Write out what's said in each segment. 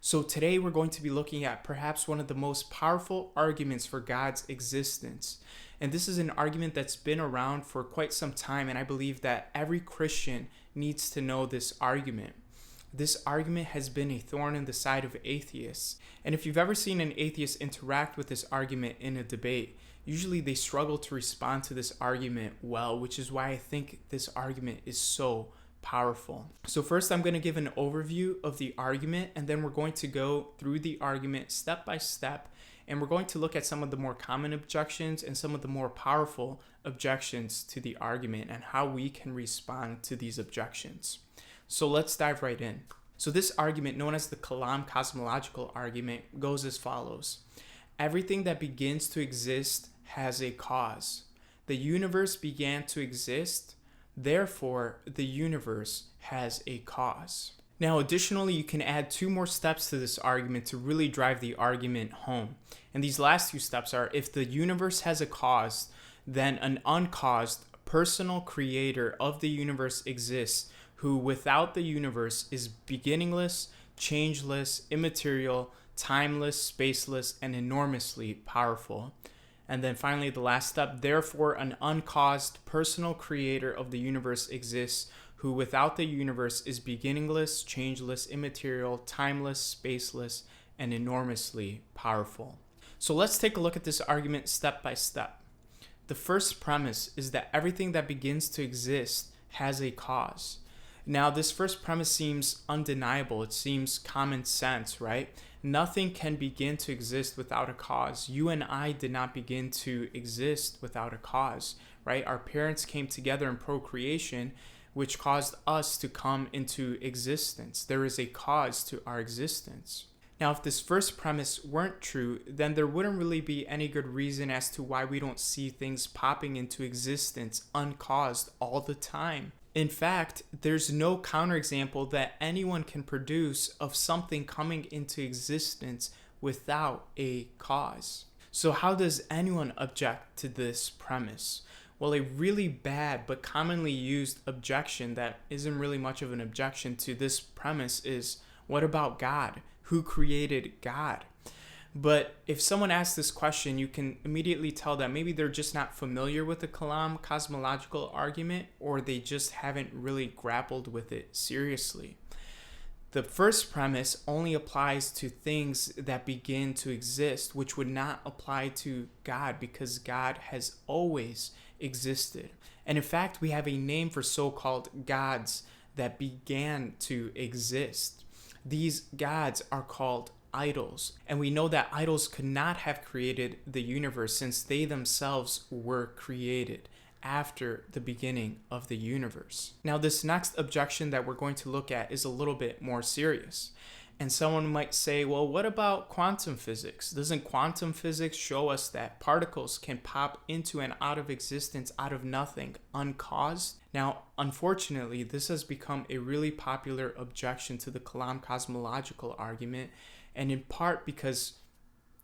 So today we're going to be looking at perhaps one of the most powerful arguments for God's existence. And this is an argument that's been around for quite some time, and I believe that every Christian needs to know this argument. This argument has been a thorn in the side of atheists. And if you've ever seen an atheist interact with this argument in a debate, usually they struggle to respond to this argument well, which is why I think this argument is so powerful. So first, I'm going to give an overview of the argument, and then we're going to go through the argument step by step, and we're going to look at some of the more common objections and some of the more powerful objections to the argument and how we can respond to these objections. So let's dive right in. So this argument, known as the Kalam Cosmological Argument, goes as follows. Everything that begins to exist has a cause. The universe began to exist. Therefore, the universe has a cause. Now, additionally, you can add two more steps to this argument to really drive the argument home. And these last two steps are, if the universe has a cause, then an uncaused personal creator of the universe exists, who without the universe is beginningless, changeless, immaterial, timeless, spaceless, and enormously powerful. And then finally, the last step, therefore, an uncaused personal creator of the universe exists, who without the universe is beginningless, changeless, immaterial, timeless, spaceless, and enormously powerful. So let's take a look at this argument step by step. The first premise is that everything that begins to exist has a cause. Now, this first premise seems undeniable. It seems common sense, right? Nothing can begin to exist without a cause. You and I did not begin to exist without a cause, right? Our parents came together in procreation, which caused us to come into existence. There is a cause to our existence. Now, if this first premise weren't true, then there wouldn't really be any good reason as to why we don't see things popping into existence uncaused all the time. In fact, there's no counterexample that anyone can produce of something coming into existence without a cause. So how does anyone object to this premise? Well, a really bad but commonly used objection that isn't really much of an objection to this premise is, what about God? Who created God? But if someone asks this question, you can immediately tell that maybe they're just not familiar with the Kalam cosmological argument, or they just haven't really grappled with it seriously. The first premise only applies to things that begin to exist, which would not apply to God because God has always existed. And in fact, we have a name for so-called gods that began to exist. These gods are called idols, and we know that idols could not have created the universe since they themselves were created after the beginning of the universe. Now, this next objection that we're going to look at is a little bit more serious. And someone might say, well, what about quantum physics? Doesn't quantum physics show us that particles can pop into and out of existence out of nothing, uncaused? Now, unfortunately, this has become a really popular objection to the Kalam cosmological argument, and in part because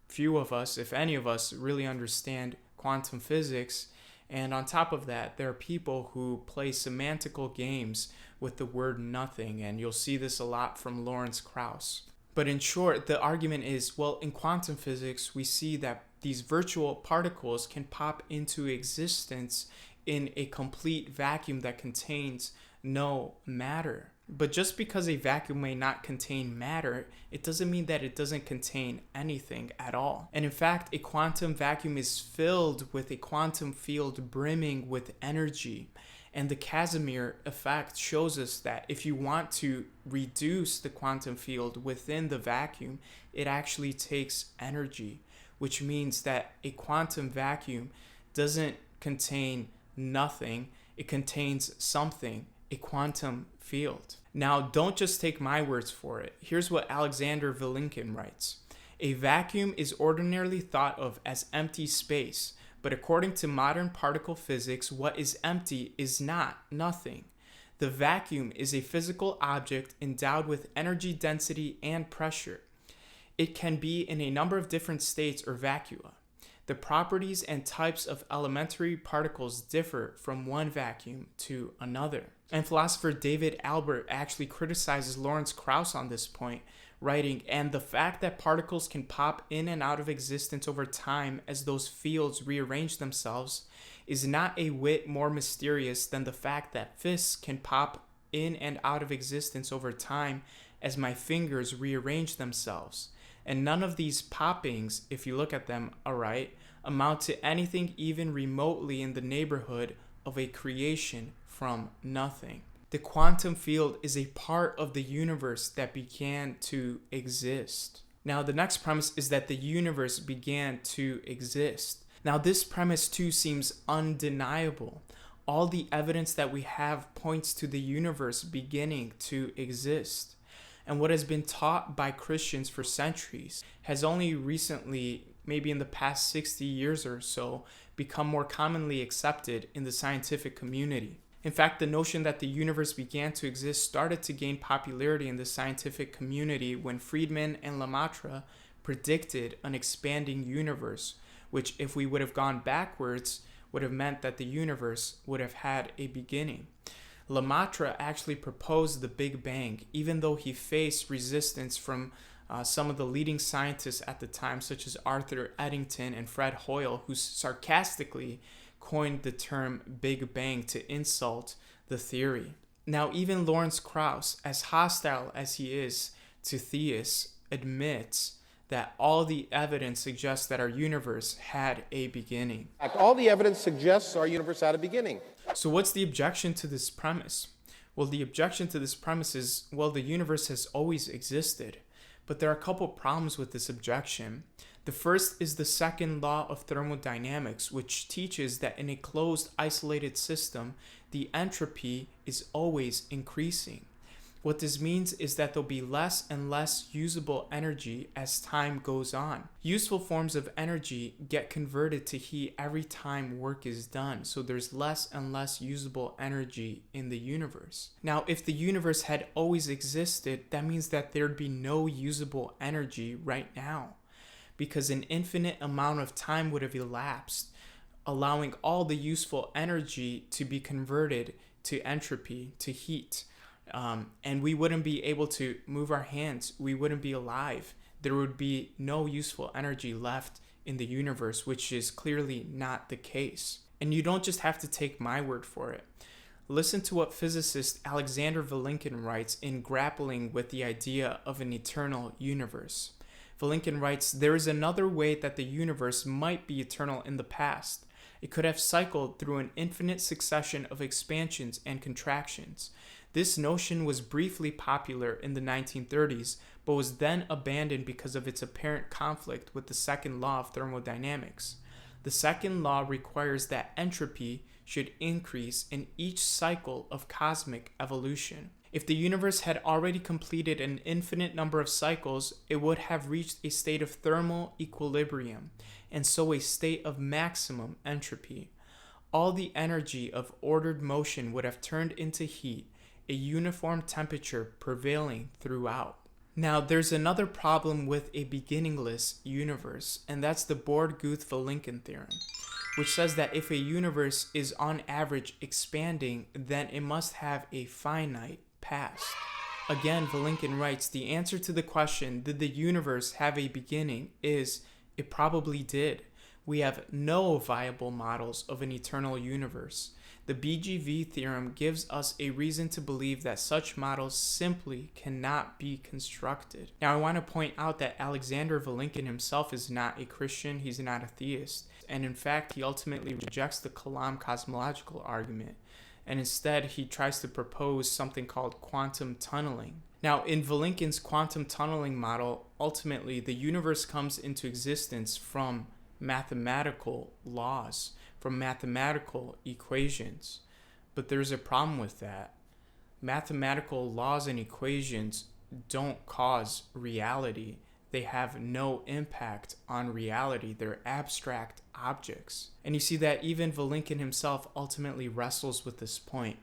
few of us, if any of us, really understand quantum physics. And on top of that, there are people who play semantical games with the word nothing, and you'll see this a lot from Lawrence Krauss. But in short, the argument is, well, in quantum physics, we see that these virtual particles can pop into existence in a complete vacuum that contains no matter. But just because a vacuum may not contain matter, it doesn't mean that it doesn't contain anything at all. And in fact, a quantum vacuum is filled with a quantum field brimming with energy. And the Casimir effect shows us that if you want to reduce the quantum field within the vacuum, it actually takes energy, which means that a quantum vacuum doesn't contain nothing, it contains something, a quantum field. Now, don't just take my words for it. Here's what Alexander Vilenkin writes. A vacuum is ordinarily thought of as empty space, but according to modern particle physics, what is empty is not nothing. The vacuum is a physical object endowed with energy density and pressure. It can be in a number of different states or vacua. The properties and types of elementary particles differ from one vacuum to another. And philosopher David Albert actually criticizes Lawrence Krauss on this point, writing, and the fact that particles can pop in and out of existence over time as those fields rearrange themselves is not a whit more mysterious than the fact that fists can pop in and out of existence over time as my fingers rearrange themselves. And none of these poppings, if you look at them aright, amount to anything even remotely in the neighborhood of a creation from nothing. The quantum field is a part of the universe that began to exist. Now, the next premise is that the universe began to exist. Now, this premise too seems undeniable. All the evidence that we have points to the universe beginning to exist. And what has been taught by Christians for centuries has only recently, maybe in the past 60 years or so, become more commonly accepted in the scientific community. In fact, the notion that the universe began to exist started to gain popularity in the scientific community when Friedman and Lemaitre predicted an expanding universe, which, if we would have gone backwards, would have meant that the universe would have had a beginning. Lemaitre actually proposed the Big Bang, even though he faced resistance from some of the leading scientists at the time, such as Arthur Eddington and Fred Hoyle, who sarcastically coined the term Big Bang to insult the theory. Now, even Lawrence Krauss, as hostile as he is to theists, admits that all the evidence suggests that our universe had a beginning. All the evidence suggests our universe had a beginning. So what's the objection to this premise? Well, the objection to this premise is, well, the universe has always existed. But there are a couple problems with this objection. The first is the second law of thermodynamics, which teaches that in a closed, isolated system, the entropy is always increasing. What this means is that there'll be less and less usable energy as time goes on. Useful forms of energy get converted to heat every time work is done, so there's less and less usable energy in the universe. Now, if the universe had always existed, that means that there'd be no usable energy right now, because an infinite amount of time would have elapsed, allowing all the useful energy to be converted to entropy, to heat. And we wouldn't be able to move our hands. We wouldn't be alive. There would be no useful energy left in the universe, which is clearly not the case. And you don't just have to take my word for it. Listen to what physicist Alexander Vilenkin writes in grappling with the idea of an eternal universe. Vilenkin writes, "There is another way that the universe might be eternal in the past. It could have cycled through an infinite succession of expansions and contractions. This notion was briefly popular in the 1930s, but was then abandoned because of its apparent conflict with the second law of thermodynamics. The second law requires that entropy should increase in each cycle of cosmic evolution. If the universe had already completed an infinite number of cycles, it would have reached a state of thermal equilibrium, and so a state of maximum entropy. All the energy of ordered motion would have turned into heat, a uniform temperature prevailing throughout." Now, there's another problem with a beginningless universe, and that's the Borde-Guth-Vilenkin theorem, which says that if a universe is on average expanding, then it must have a finite past. Again, Vilenkin writes, "The answer to the question, did the universe have a beginning, is it probably did. We have no viable models of an eternal universe. The BGV theorem gives us a reason to believe that such models simply cannot be constructed." Now, I want to point out that Alexander Vilenkin himself is not a Christian, he's not a theist, and in fact, he ultimately rejects the Kalam Cosmological Argument, and instead he tries to propose something called quantum tunneling. Now, in Vilenkin's quantum tunneling model, ultimately, the universe comes into existence from mathematical laws, from mathematical equations. But there's a problem with that. Mathematical laws and equations don't cause reality. They have no impact on reality. They're abstract objects. And you see that even Vilenkin himself ultimately wrestles with this point.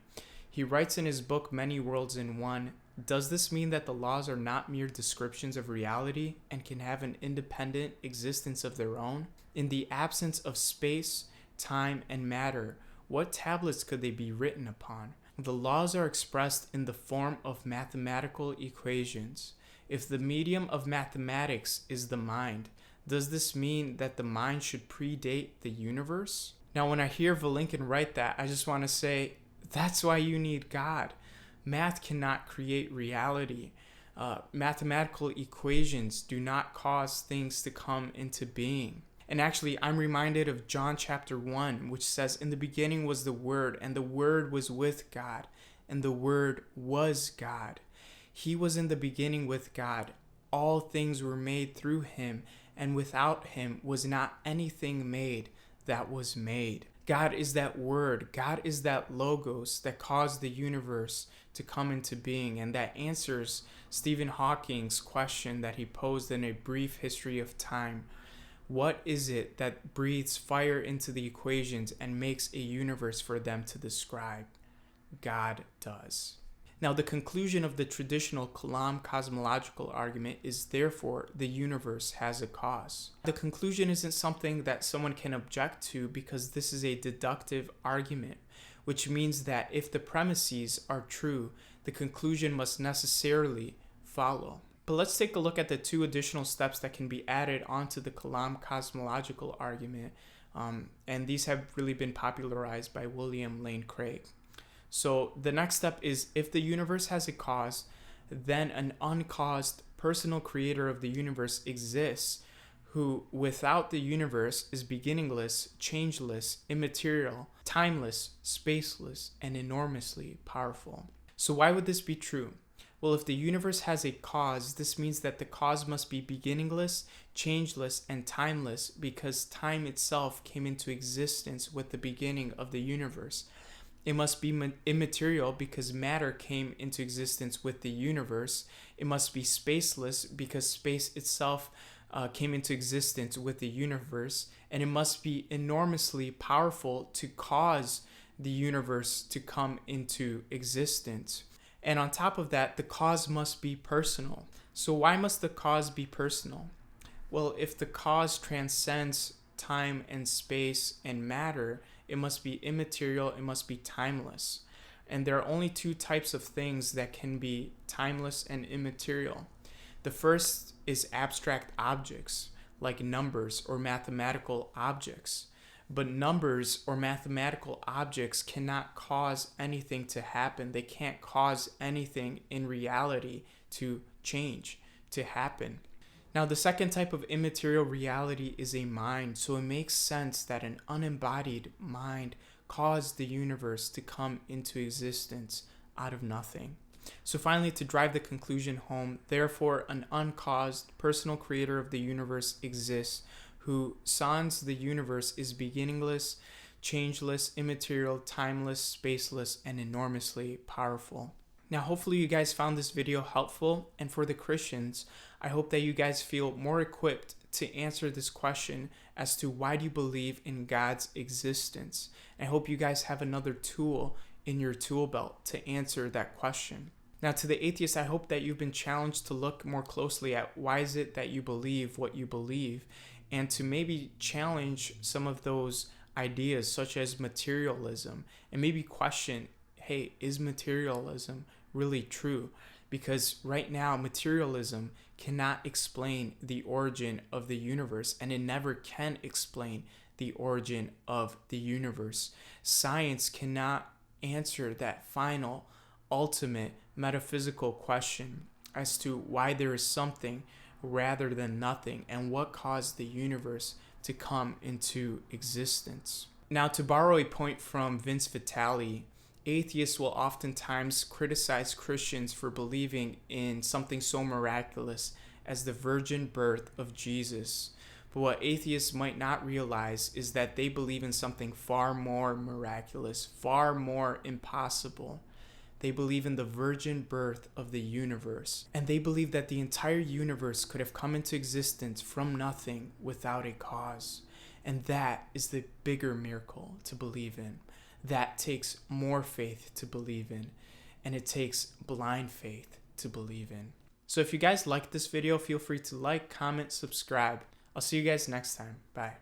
He writes in his book, Many Worlds in One, "Does this mean that the laws are not mere descriptions of reality and can have an independent existence of their own? In the absence of space, time, and matter, what tablets could they be written upon? The laws are expressed in the form of mathematical equations. If the medium of mathematics is the mind, does this mean that the mind should predate the universe? Now, when I hear Vilenkin write that, I just want to say, that's why you need God. Math cannot create reality. Mathematical equations do not cause things to come into being. And actually, I'm reminded of John chapter 1, which says, in the beginning was the Word, and the Word was with God, and the Word was God. He was in the beginning with God. All things were made through him, and without him was not anything made that was made. God is that Word. God is that Logos that caused the universe to come into being, and that answers Stephen Hawking's question that he posed in A Brief History of Time. What is it that breathes fire into the equations and makes a universe for them to describe? God does. Now, the conclusion of the traditional Kalam Cosmological Argument is, therefore, the universe has a cause. The conclusion isn't something that someone can object to, because this is a deductive argument, which means that if the premises are true, the conclusion must necessarily follow. But let's take a look at the two additional steps that can be added onto the Kalam Cosmological Argument, and these have really been popularized by William Lane Craig. So the next step is, if the universe has a cause, then an uncaused personal creator of the universe exists, who without the universe is beginningless, changeless, immaterial, timeless, spaceless, and enormously powerful. So why would this be true? Well, if the universe has a cause, this means that the cause must be beginningless, changeless, and timeless, because time itself came into existence with the beginning of the universe. It must be immaterial, because matter came into existence with the universe. It must be spaceless, because space itself came into existence with the universe. And it must be enormously powerful to cause the universe to come into existence. And on top of that, the cause must be personal. So why must the cause be personal? Well, if the cause transcends time and space and matter, it must be immaterial, it must be timeless. And there are only two types of things that can be timeless and immaterial. The first is abstract objects, like numbers or mathematical objects. But numbers or mathematical objects cannot cause anything to happen. They can't cause anything in reality to change, to happen. Now, the second type of immaterial reality is a mind, so it makes sense that an unembodied mind caused the universe to come into existence out of nothing. So finally, to drive the conclusion home, therefore, an uncaused personal creator of the universe exists, who sans the universe is beginningless, changeless, immaterial, timeless, spaceless, and enormously powerful. Now, hopefully you guys found this video helpful, and for the Christians, I hope that you guys feel more equipped to answer this question as to why do you believe in God's existence. I hope you guys have another tool in your tool belt to answer that question. Now, to the atheist, I hope that you've been challenged to look more closely at why is it that you believe what you believe, and to maybe challenge some of those ideas such as materialism, and maybe question, hey, is materialism really true? Because right now, materialism cannot explain the origin of the universe, and it never can explain the origin of the universe. Science cannot answer that final, ultimate metaphysical question as to why there is something rather than nothing, and what caused the universe to come into existence. Now, to borrow a point from Vince Vitale, atheists will oftentimes criticize Christians for believing in something so miraculous as the virgin birth of Jesus. But what atheists might not realize is that they believe in something far more miraculous, far more impossible. They believe in the virgin birth of the universe. And they believe that the entire universe could have come into existence from nothing without a cause. And that is the bigger miracle to believe in. That takes more faith to believe in. And it takes blind faith to believe in. So if you guys liked this video, feel free to like, comment, subscribe. I'll see you guys next time. Bye.